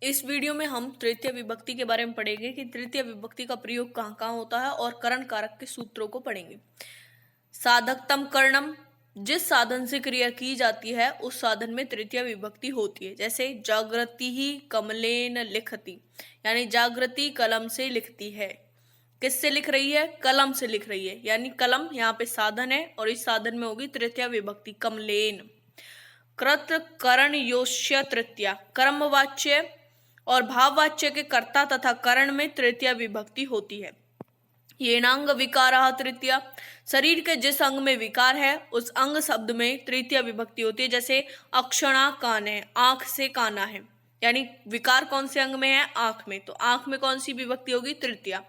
इस वीडियो में हम तृतीय विभक्ति के बारे में पढ़ेंगे कि तृतीय विभक्ति का प्रयोग कहाँ कहाँ होता है और करण कारक के सूत्रों को पढ़ेंगे। साधकतम करणम, जिस साधन से क्रिया की जाती है उस साधन में तृतीय विभक्ति होती है। जैसे जागृति ही कमलेन लिखती, यानी जागृति कलम से लिखती है। किससे लिख रही है? कलम से लिख रही है, यानी कलम यहाँ पे साधन है और इस साधन में होगी तृतीय विभक्ति कमलेन। कृत करण योश्य तृतीया, कर्मवाच्य और भाववाच्य के कर्ता तथा करण में तृतीय विभक्ति होती है। येनांग विकारः तृतीया, शरीर के जिस अंग में विकार है उस अंग शब्द में तृतीय विभक्ति होती है। जैसे अक्षणा कान है, आंख से काना है, यानी विकार कौन से अंग में है? आंख में, तो आंख में कौन सी विभक्ति होगी? तृतीया।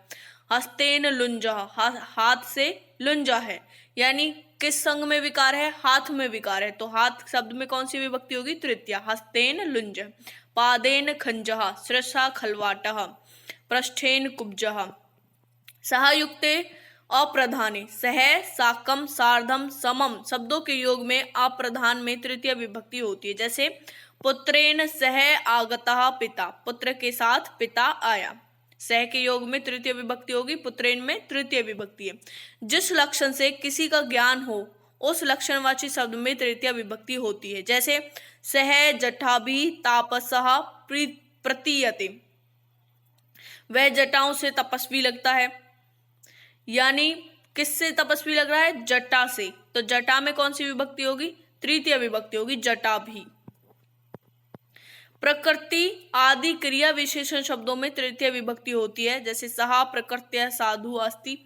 हस्तेन लुंजा, हाथ से लुंजा है, यानी किस अंग में विकार है? हाथ में विकार है, तो हाथ शब्द में कौन सी विभक्ति होगी? तृतीया। हस्तेन लुंज। पादेन खंजः, सृषा खलवाटः, पृष्ठेन कुब्जः। सहयुक्ते अप्रधाने, सह साकम सार्धम समम शब्दों के योग में अप्रधान में तृतीय विभक्ति होती है। जैसे पुत्रेण सह आगतः पिता, पुत्र के साथ पिता आया। सह के योग में तृतीय विभक्ति होगी, पुत्रेण में तृतीय विभक्ति है। जिस लक्षण से किसी का ज्ञान हो उस लक्षणवाची शब्द में तृतीय विभक्ति होती है। जैसे सह जटाभि तापसः प्रतीयते, वह जटाओं से तपस्वी लगता है, यानी किससे तपस्वी लग रहा है? जटा से, तो जटा में कौन सी विभक्ति होगी? तृतीय विभक्ति होगी, जटा भी। प्रकृति आदि क्रिया विशेषण शब्दों में तृतीय विभक्ति होती है। जैसे सहा प्रकृत्य साधु अस्ति,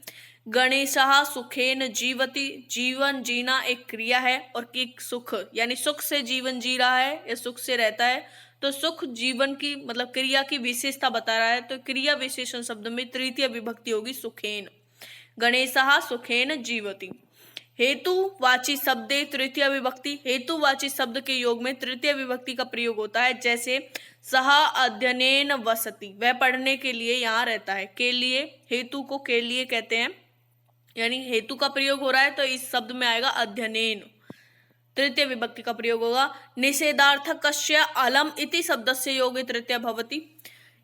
गणेशः सुखेन जीवति, जीवन जीना एक क्रिया है और एक सुख, यानी सुख से जीवन जी रहा है या सुख से रहता है, तो सुख जीवन की मतलब क्रिया की विशेषता बता रहा है, तो क्रिया विशेषण शब्द में तृतीय विभक्ति होगी सुखेन। गणेशः सुखेन जीवति। हेतुवाची शब्दे तृतीय विभक्ति, हेतुवाची शब्द के योग में तृतीय विभक्ति का प्रयोग होता है। जैसे सह अध्ययनेन वसति, वह पढ़ने के लिए यहाँ रहता है। के लिए, हेतु को के लिए कहते हैं, यानी हेतु का प्रयोग हो रहा है तो इस शब्द में आएगा अध्ययनेन, तृतीय विभक्ति का प्रयोग होगा। निषेधार्थकस्य अलम इति शब्दस्य योगे तृतीय भवति,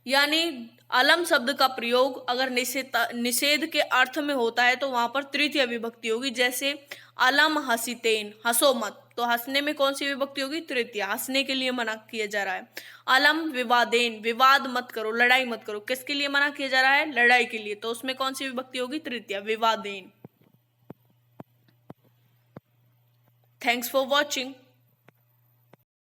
यानी अलम शब्द का प्रयोग अगर निषेध के अर्थ में होता है तो वहां पर तृतीय विभक्ति होगी। जैसे अलम हसितेन, हंसो मत, तो हंसने में कौन सी विभक्ति होगी? तृतीय, हंसने के लिए मना किया जा रहा है। अलम विवादेन, विवाद मत करो, लड़ाई मत करो, किसके लिए मना किया जा रहा है? लड़ाई के लिए, तो उसमें कौन सी विभक्ति होगी? तृतीय, विवादेन। Thanks for watching.